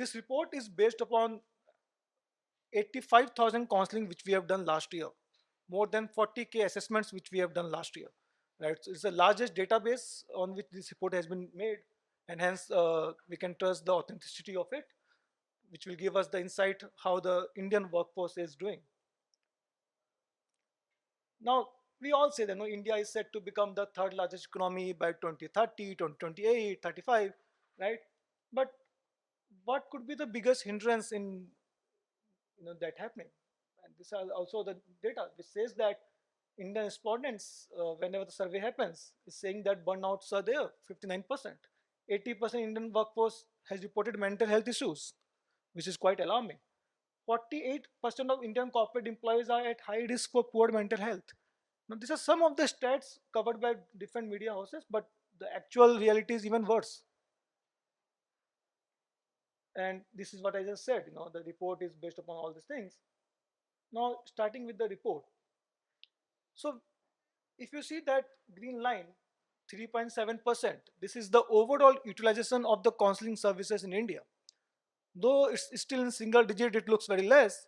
this report is based upon 85,000 counseling which we have done last year, more than 40K assessments which we have done last year. Right, so it's the largest database on which this report has been made, and hence we can trust the authenticity of it, which will give us the insight how the Indian workforce is doing. Now, we all say that India is set to become the third largest economy by 2030, 2028, 35, right? But what could be the biggest hindrance in that happening? And this is also the data which says that Indian respondents, whenever the survey happens, is saying that burnouts are there, 59%. 80% Indian workforce has reported mental health issues, which is quite alarming. 48% of Indian corporate employees are at high risk for poor mental health. Now, these are some of the stats covered by different media houses, but the actual reality is even worse. And this is what I just said. The report is based upon all these things. Now, starting with the report. So, if you see that green line, 3.7%, this is the overall utilization of the counseling services in India. Though it's still in single digit, it looks very less.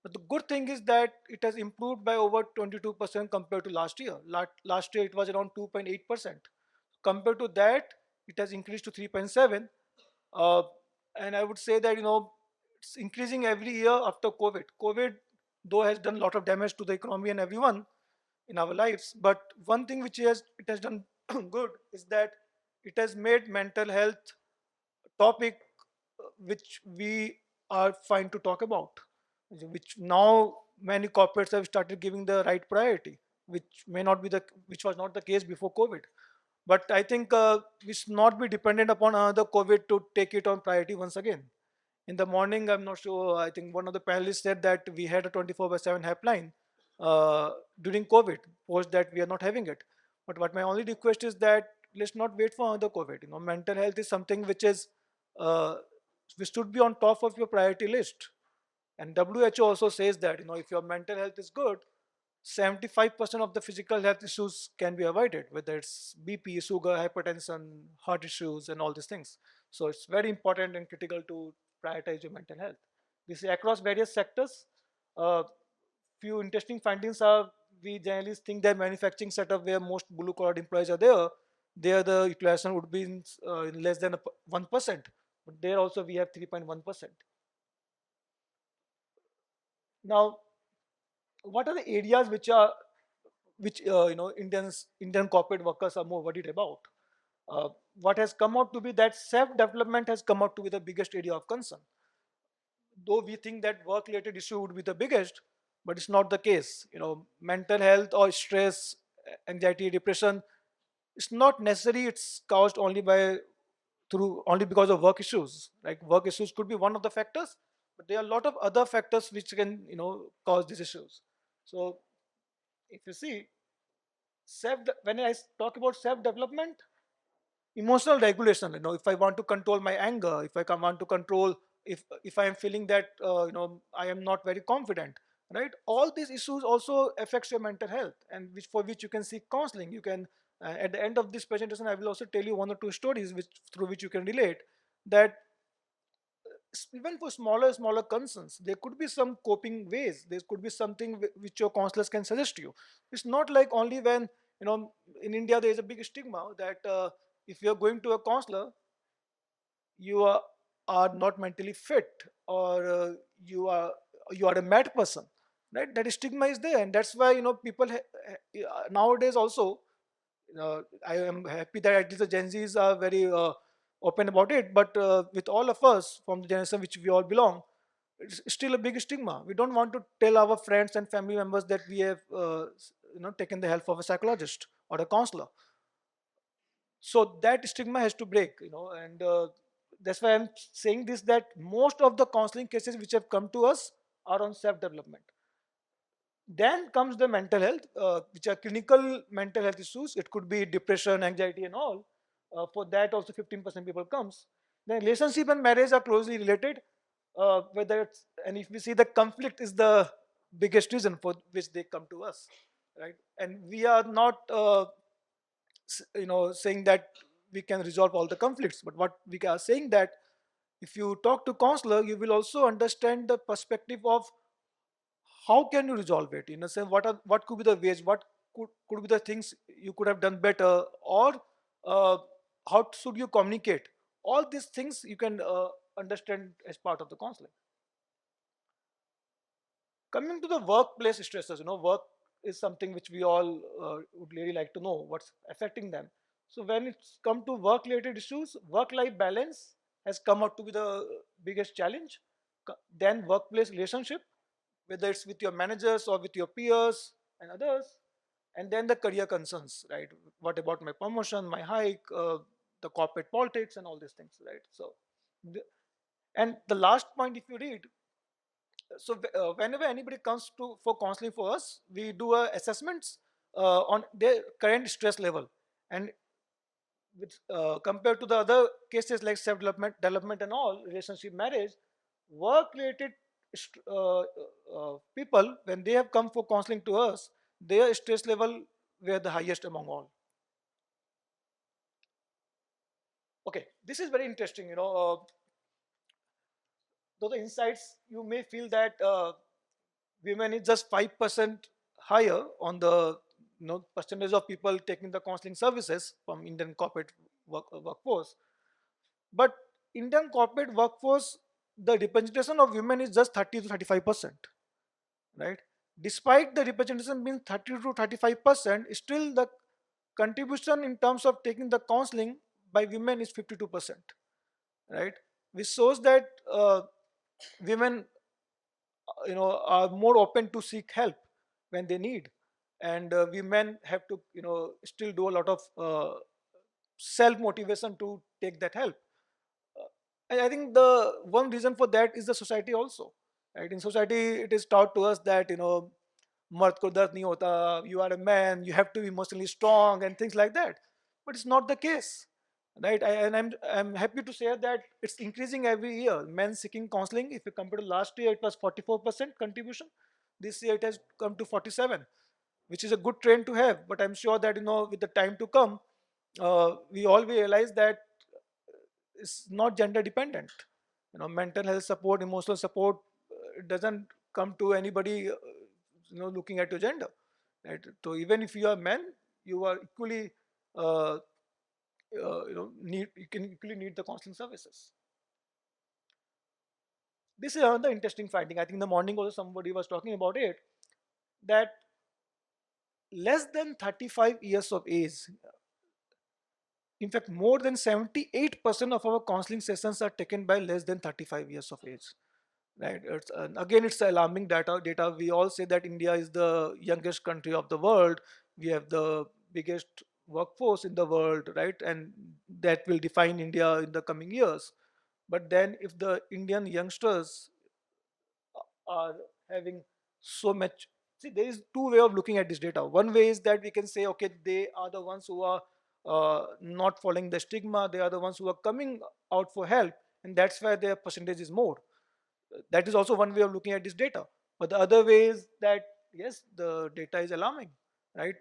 But the good thing is that it has improved by over 22% compared to last year. Last year it was around 2.8%. Compared to that, it has increased to 3.7. Uh, and I would say that it's increasing every year after COVID. COVID, though, has done a lot of damage to the economy and everyone in our lives. But one thing which it has done good is that it has made mental health topic which we are fine to talk about, which now many corporates have started giving the right priority, which was not the case before COVID. But I think we should not be dependent upon another COVID to take it on priority once again. In the morning, I'm not sure, I think one of the panelists said that we had a 24/7 helpline during COVID. Post that, we are not having it. But what my only request is that let's not wait for another COVID. Mental health is something uh, which should be on top of your priority list. And WHO also says that if your mental health is good, 75% of the physical health issues can be avoided, whether it's BP, sugar, hypertension, heart issues, and all these things. So it's very important and critical to prioritize your mental health. This is across various sectors. Few interesting findings are, we generally think that manufacturing setup where most blue collar employees are there the utilization would be in less than 1%. But there also we have 3.1%. Now, what are the areas which Indian corporate workers are more worried about? What has come out to be that self development has come out to be the biggest area of concern. Though we think that work related issue would be the biggest, but it's not the case. Mental health or stress, anxiety, depression, it's not necessary. It's caused only because of work issues. Like, work issues could be one of the factors, but there are a lot of other factors which can cause these issues. So if you see, when I talk about self development, emotional regulation, if I want to control my anger, if I want to control, if I am feeling that I am not very confident, right, all these issues also affects your mental health, and for which you can seek counseling. You can at the end of this presentation, I will also tell you one or two stories through which you can relate that even for smaller concerns, there could be some coping ways. There could be something which your counselors can suggest to you. It's not like only when in India there is a big stigma that if you're going to a counselor, you are not mentally fit, or you are a mad person, right? That stigma is there, and that's why people nowadays also, I am happy that at least the Gen Zs are very open about it. But with all of us from the generation which we all belong, it's still a big stigma. We don't want to tell our friends and family members that we have taken the help of a psychologist or a counselor. So that stigma has to break, and that's why I'm saying this, that most of the counseling cases which have come to us are on self development. Then comes the mental health, which are clinical mental health issues. It could be depression, anxiety, and all. For that, also 15% people comes. Then relationship and marriage are closely related. And if we see, the conflict is the biggest reason for which they come to us, right? And we are not, saying that we can resolve all the conflicts. But what we are saying that If you talk to counselor, you will also understand the perspective of how can you resolve it. In a sense, what could be the ways, what could be the things you could have done better, or uh, how should you communicate. All these things you can understand as part of the counseling. Coming to the workplace stresses, work is something which we all would really like to know what's affecting them. So when it's come to work related issues, work life balance has come out to be the biggest challenge. Then workplace relationship, whether it's with your managers or with your peers and others. And then the career concerns, right? What about my promotion, my hike, the corporate politics and all these things, right? So the, and the last point, if you read, so whenever anybody comes to for counseling for us, we do assessments on their current stress level. And with, compared to the other cases like self development and all, relationship, marriage, work related people, when they have come for counseling to us, their stress level were the highest among all. Okay, this is very interesting. Though the insights, you may feel that women is just 5% higher on the percentage of people taking the counseling services from Indian corporate workforce. But Indian corporate workforce, the representation of women is just 30 to 35%, right? Despite the representation being 30 to 35%, still the contribution in terms of taking the counseling by women is 52%, right? Which shows that women are more open to seek help when they need, and we men have to still do a lot of self motivation to take that help. And I think the one reason for that is the society also, right? In society it is taught to us that मर्द को दर्द नहीं होता, you are a man, you have to be emotionally strong and things like that. But it's not the case, right? And I'm happy to say that it's increasing every year. Men seeking counseling, if you compare to last year, it was 44% contribution. This year it has come to 47, which is a good trend to have. But I'm sure that with the time to come, we all will realize that it's not gender dependent. Mental health support, emotional support, it doesn't come to anybody looking at your gender, right? So even if you are men, you are equally need you can equally need the counseling services. This is another interesting finding. I think in the morning also somebody was talking about it, that less than 35 years of age, in fact more than 78% of our counseling sessions are taken by less than 35 years of age, right? Again, it's alarming data. We all say that India is the youngest country of the world. We have the biggest workforce in the world, right? And that will define India in the coming years. But then if the Indian youngsters are having so much, see, there is two way of looking at this data. One way is that we can say, okay, they are the ones who are not following the stigma, they are the ones who are coming out for help, and that's why their percentage is more. That is also one way of looking at this data. But the other way is that yes, the data is alarming, right?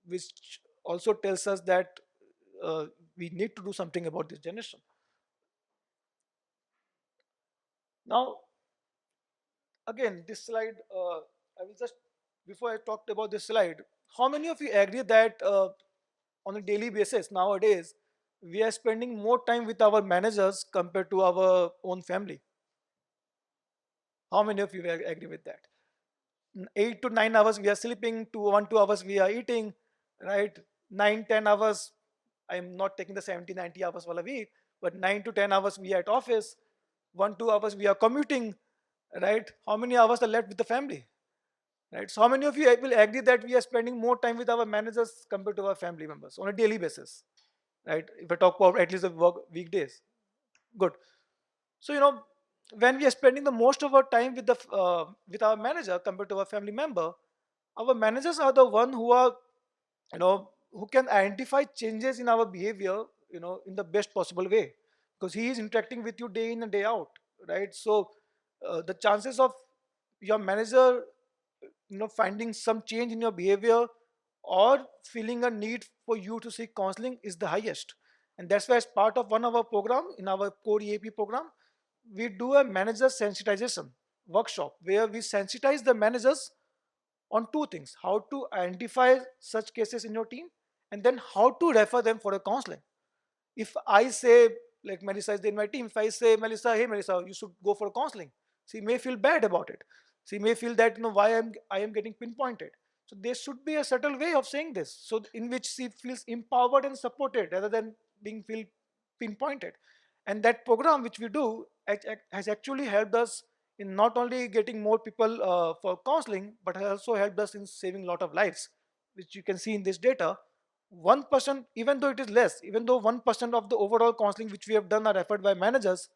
Which also tells us that we need to do something about this generation. Now, again, this slide, I will just, before I talked about this slide, how many of you agree that on a daily basis nowadays, we are spending more time with our managers compared to our own family? How many of you agree with that? 8 to 9 hours we are sleeping, to 1 2 hours we are eating, right? 9 10 hours, I'm not taking the 70 90 hours for a week, but 9 to 10 hours we are at office, 1 2 hours we are commuting, right? How many hours are left with the family, right? So how many of you will agree that we are spending more time with our managers compared to our family members on a daily basis, right? If I talk about at least the work weekdays. Good. So when we are spending the most of our time with our manager compared to our family member, our managers are the one who are who can identify changes in our behavior in the best possible way, because he is interacting with you day in and day out, right? So the chances of your manager finding some change in your behavior or feeling a need for you to seek counseling is the highest. And that's why as part of one of our program, in our core EAP program, we do a manager sensitization workshop where we sensitize the managers on two things: how to identify such cases in your team, and then how to refer them for a counseling. If I say, like Melissa is in my team, if I say, Melissa, hey Melissa, you should go for counseling, she may feel bad about it. She may feel that, why I am getting pinpointed. So there should be a subtle way of saying this, so in which she feels empowered and supported rather than being feel pinpointed. And that program which we do has actually helped us in not only getting more people for counseling, but has also helped us in saving a lot of lives, which you can see in this data. 1%, even though it is less, even though 1% of the overall counseling which we have done are referred by managers,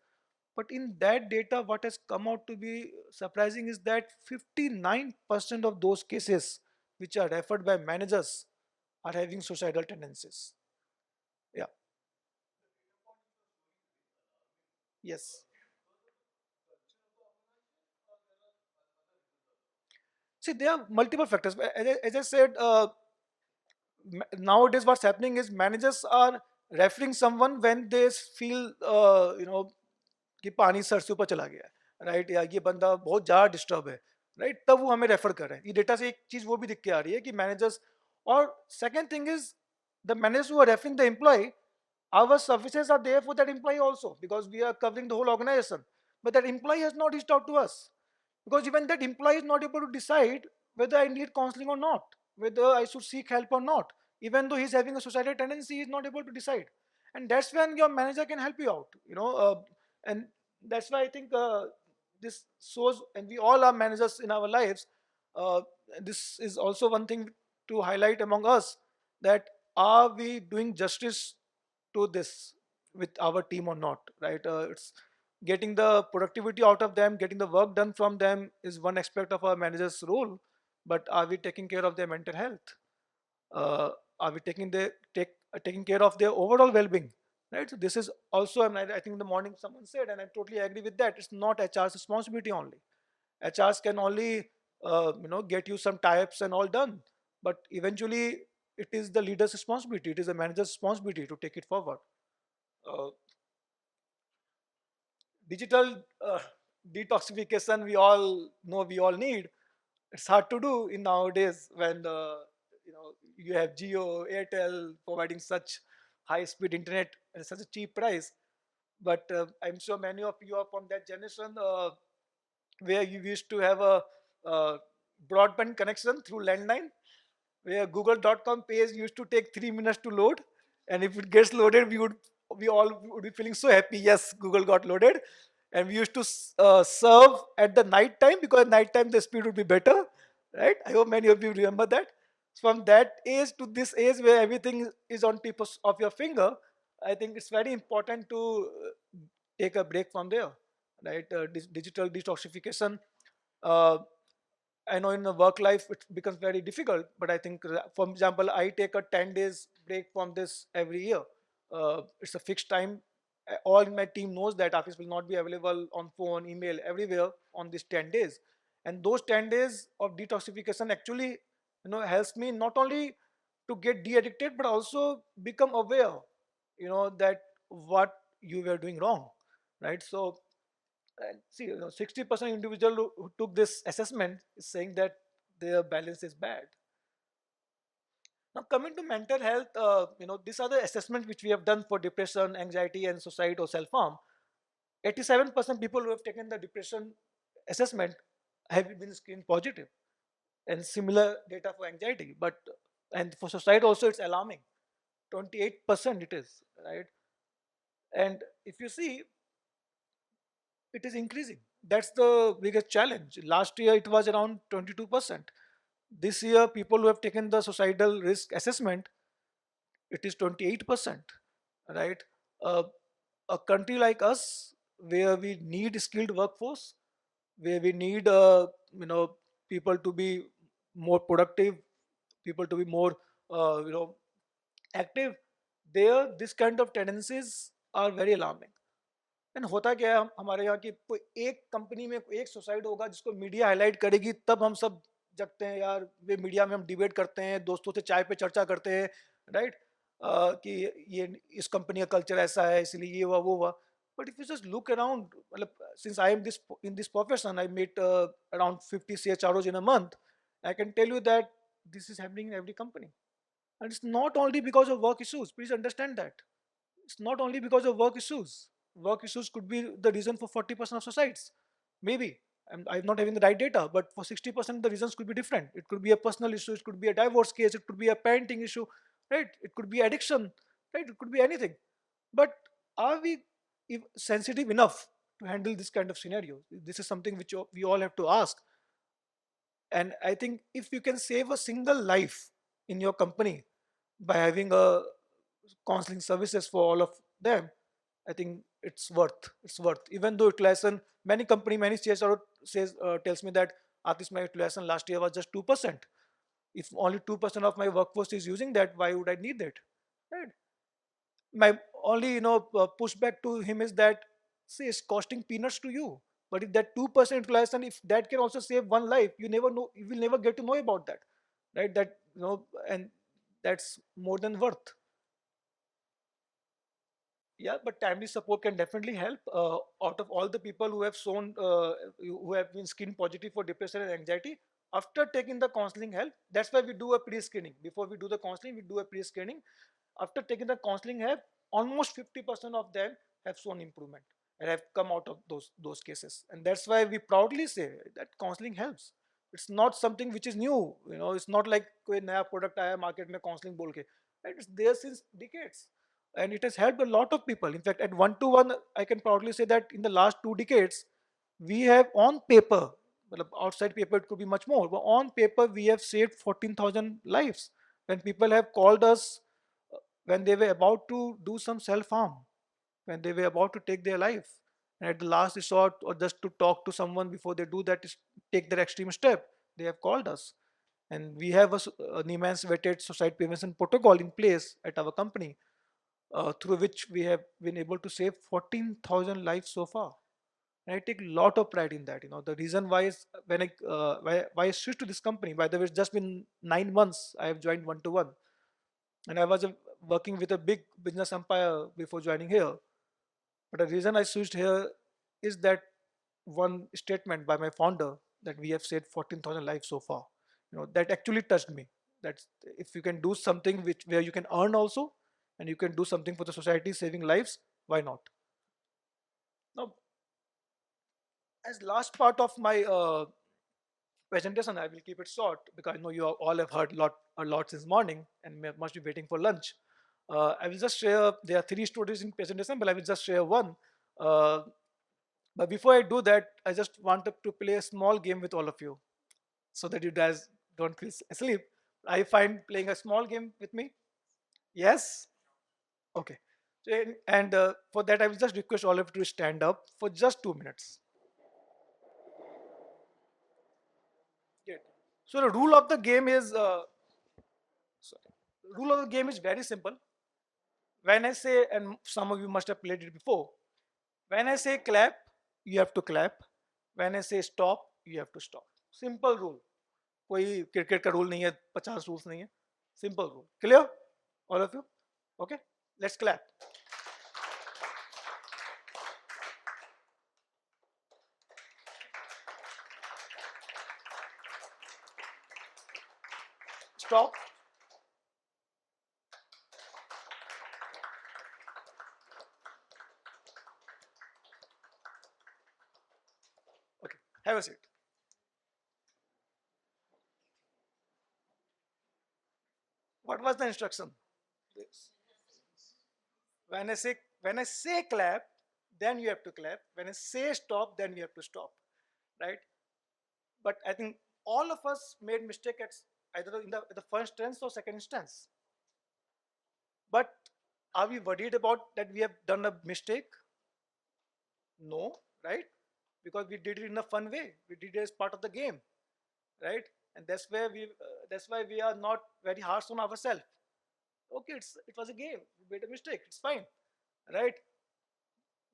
but in that data, what has come out to be surprising is that 59% of those cases which are referred by managers are having suicidal tendencies. Yeah. Yes. See, there are multiple factors. As I said, nowadays what's happening is managers are referring someone when they feel, कि पानी sir से ऊपर चला गया है, right, या ये बंदा बहुत ज़्यादा डिस्टर्ब है, राइट, तब वो हमें रेफर कर रहे हैं। ये डेटा से एक चीज़ वो भी दिख के आ रही है कि मैनेजर्स, और second thing is the managers who are referring the employ, our services are there for that employee also, because we are covering the whole organization, but that employee has not reached out to us, because even that employee is not able to decide whether I need counseling or not, whether I should seek help or not. Even though he's having a suicidal tendency, he's not able to decide. And that's when your manager can help you out, and that's why I think this shows, and we all are managers in our lives. Uh, this is also one thing to highlight among us, that are we doing justice to this with our team or not, right? It's getting the productivity out of them, getting the work done from them is one aspect of our manager's role, but are we taking care of their mental health? Are we taking care of their overall well-being, right? So this is also, and I think in the morning someone said, and I totally agree with that, it's not HR's responsibility only. HRs can only get you some types and all done, but eventually it is the leader's responsibility, it is the manager's responsibility to take it forward. uh, Digital detoxification, we all know, we all need. It's hard to do in nowadays when you have Geo, Airtel providing such high speed internet at such a cheap price. But I'm sure many of you are from that generation where you used to have a uh, broadband connection through landline, where google.com page used to take 3 minutes to load, and if it gets loaded, we all would be feeling so happy, yes, Google got loaded. And we used to serve at the night time, because night time the speed would be better, right? I hope many of you remember that. From that age to this age where everything is on tip of your finger, I think it's very important to take a break from there, right? Digital detoxification, uh, I know in the work life it becomes very difficult, but I think, for example, I take a 10 days break from this every year. It's a fixed time. All in my team knows that Office will not be available on phone, email, everywhere on these 10 days. And those 10 days of detoxification actually, helps me not only to get de-addicted, but also become aware, that what you were doing wrong, right? So, and see, 60% individual who took this assessment is saying that their balance is bad. Now, coming to mental health, these are the assessments which we have done for depression, anxiety, and suicide or self-harm. 87% people who have taken the depression assessment have been screened positive, and similar data for anxiety. But and for suicide also, it's alarming. 28% it is, right? And if you see, it is increasing. That's the biggest challenge. Last year it was around 22%. This year, people who have taken the suicidal risk assessment, it is 28%, right? Uh, a country like us, where we need skilled workforce, where we need people to be more productive, people to be more active, there this kind of tendencies are very alarming. And होता क्या है, हमारे यहाँ की कोई एक company में एक सुसाइड होगा जिसको मीडिया हाईलाइट करेगी, तब हम सब जगते हैं यार, वे मीडिया में हम डिबेट करते हैं, दोस्तों से चाय पे चर्चा करते हैं, राइट? कि ये इस कंपनी का कल्चर ऐसा है इसलिए ये हुआ वो हुआ. But if you just look around, मतलब, since I am this in this profession, I meet around 50 CHROs in a month. I can tell you that this is happening in every company, and it's not only because of work issues. Please understand that it's not only because of work issues. Work issues could be the reason for 40% of suicides. Maybe. I'm not having the right data, but for 60% the reasons could be different. It could be a personal issue, it could be a divorce case, it could be a parenting issue, right? It could be addiction, right? It could be anything. But are we sensitive enough to handle this kind of scenario? This is something which we all have to ask. And I think if you can save a single life in your company by having a counseling services for all of them, I think it's worth. It's worth. Even though utilization, many company, many CSR says tells me that Aatish, my utilization last year was just 2%. If only 2% of my workforce is using that, why would I need that? Right? My only pushback to him is that, see, it's costing peanuts to you. But if that 2% utilization, if that can also save one life, you never know. You will never get to know about that, right? That and that's more than worth. Yeah, but timely support can definitely help. Out of all the people who have shown, who have been skin positive for depression and anxiety, after taking the counseling help, that's why we do a pre-screening. Before we do the counseling, we do a pre-screening. After taking the counseling help, almost 50% of them have shown improvement and have come out of those cases. And that's why we proudly say that counseling helps. It's not something which is new. It's not like कोई नया product आया market में counseling बोल के. Right? It's there since decades and it has helped a lot of people. In fact, at 1to1, I can proudly say that in the last 2 decades, we have on paper, well, outside paper it could be much more, but on paper we have saved 14,000 lives. When people have called us when they were about to do some self-harm, when they were about to take their life, and at the last resort, or just to talk to someone before they do that, take their extreme step, they have called us. And we have an immense vetted suicide prevention protocol in place at our company, through which we have been able to save 14,000 lives so far. And I take a lot of pride in that. The reason why is why I switched to this company. By the way, it's just been 9 months I have joined 1to1, and I was working with a big business empire before joining here. But the reason I switched here is that one statement by my founder that we have saved 14,000 lives so far. That actually touched me. That if you can do something where you can earn also, and you can do something for the society, saving lives, why not? Now, as last part of my presentation, I will keep it short because I know you all have heard a lot since morning and must be waiting for lunch. I will just share. There are 3 stories in presentation, but I will just share one. Uh, but before I do that, I just wanted to play a small game with all of you, so that you guys don't feel asleep. I find playing a small game with me. Yes. Okay. And for that, I will just request all of you to stand up for just 2 minutes. Great. So the rule of the game is sorry. Rule of the game is very simple. When I say, and some of you must have played it before, when I say clap, you have to clap. When I say stop, you have to stop. Simple rule. कोई cricket का rule नहीं है, 50 rules नहीं है. Simple rule. Clear? All of you? Okay? Let's clap. Stop. Okay. Have a seat. What was the instruction? Yes. When I say clap, then you have to clap. When I say stop, then you have to stop. Right? But I think all of us made mistake at either in the first tense or second instance. But are we worried about that we have done a mistake? No, right? Because we did it in a fun way. We did it as part of the game, right? And that's why we are not very harsh on ourselves. Okay, it was a game. We made a mistake. It's fine, right?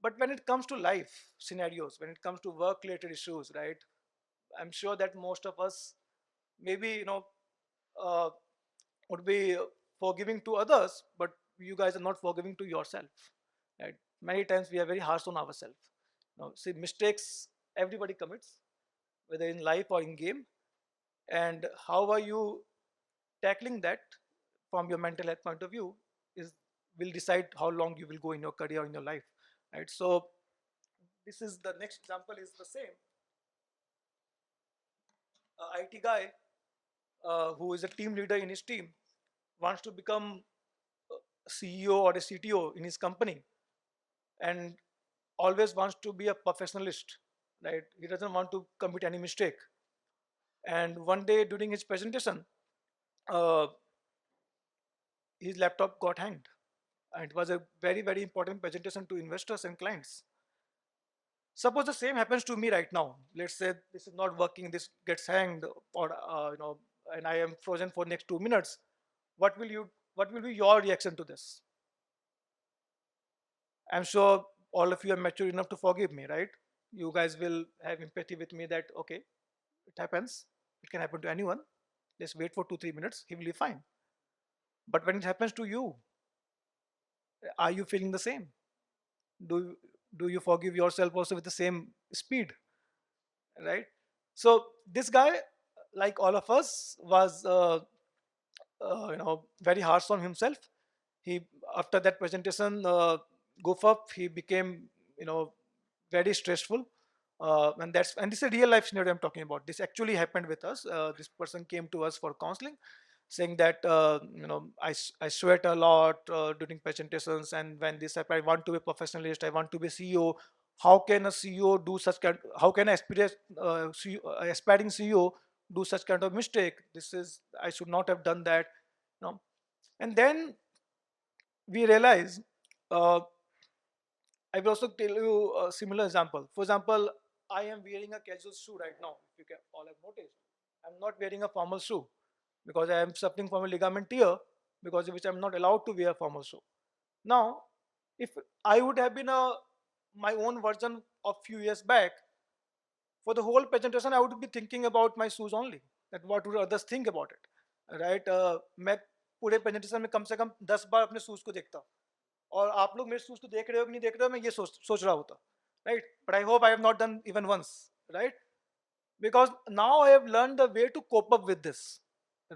But when it comes to life scenarios, when it comes to work-related issues, right? I'm sure that most of us maybe uh, would be forgiving to others, but you guys are not forgiving to yourself. Right? Many times we are very harsh on ourselves. Now, see, mistakes everybody commits, whether in life or in game. And how are you tackling that from your mental health point of view is will decide how long you will go in your career, in your life. Right? So this is the next example is the same. A IT guy who is a team leader in his team wants to become a CEO or a CTO in his company, and always wants to be a professionalist, right? He doesn't want to commit any mistake. And one day during his presentation, uh, his laptop got hanged. And it was a very, very important presentation to investors and clients. Suppose the same happens to me right now. Let's say this is not working, this gets hanged, or and I am frozen for next 2 minutes. What will you? What will be your reaction to this? I'm sure all of you are mature enough to forgive me, right? You guys will have empathy with me that okay, it happens. It can happen to anyone. Just wait for 2 3 minutes. He will be fine. But when it happens to you, are you feeling the same? Do do you forgive yourself also with the same speed, right? So this guy, like all of us, was very harsh on himself. He after that presentation goof up, he became you know very stressful. And this is a real life scenario I'm talking about. This actually happened with us. This person came to us for counseling, saying that I sweat a lot during presentations, and when this happened, I want to be a professionalist, I want to be CEO. How can a CEO do such kind? How can aspiring CEO do such kind of mistake? This is I should not have done that. And then we realize. I will also tell you a similar example. For example, I am wearing a casual shoe right now. If you can all have noticed, I'm not wearing a formal shoe because I am suffering from a ligament tear, because of which I'm not allowed to wear a formal shoe. Now, if I would have been my own version of few years back, for the whole presentation, I would be thinking about my shoes only. That what would others think about it, right? मैं पूरे presentation में कम से कम 10 बार अपने shoes को देखता, और आप लोग मेरे शूज को देख रहे हो कि नहीं देख रहे हो, मैं ये सोच रहा होता, right? But I hope I have not done even once, right? Because now I have learned the way to cope up with this,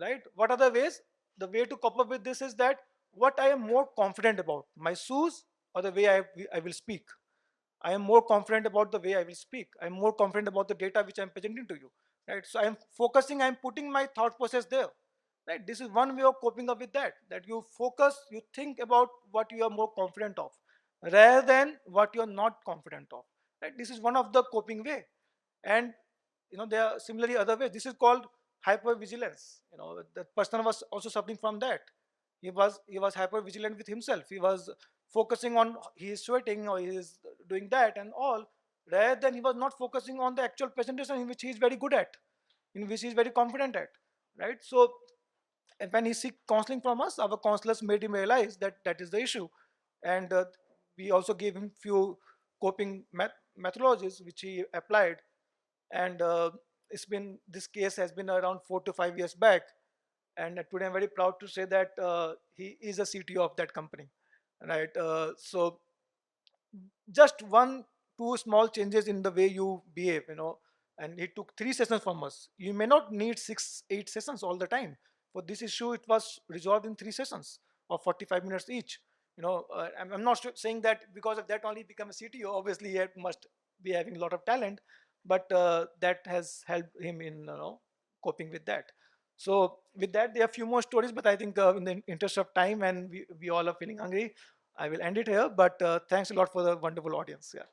right? What are the ways? The way to cope up with this is that what I am more confident about, my shoes or the way I will speak. I am more confident about the way I will speak. I'm more confident about the data which I'm presenting to you, right? So I'm focusing, I'm putting my thought process there, right? This is one way of coping up with that, that you focus, you think about what you are more confident of rather than what you're not confident of, right? This is one of the coping way. And there are similarly other ways. This is called hypervigilance. The person was also suffering from that. He was hyper vigilant with himself. He was focusing on he is sweating or he is doing that and all, rather than he was not focusing on the actual presentation in which he is very good at, in which he is very confident at, right? So and when he seek counseling from us, our counselors made him realize that that is the issue. And we also gave him few coping methodologies which he applied. And this case has been around 4 to 5 years back. And today I'm very proud to say that he is a CTO of that company, right? So just one two small changes in the way you behave, and he took 3 sessions from us. You may not need 6 8 sessions all the time. For this issue, it was resolved in 3 sessions of 45 minutes each. I'm not saying that because of that only become a CTO. Obviously he must be having a lot of talent, but that has helped him in coping with that. So with that, there are a few more stories, but I think in the interest of time, and we all are feeling hungry, I will end it here. But thanks a lot for the wonderful audience. Yeah.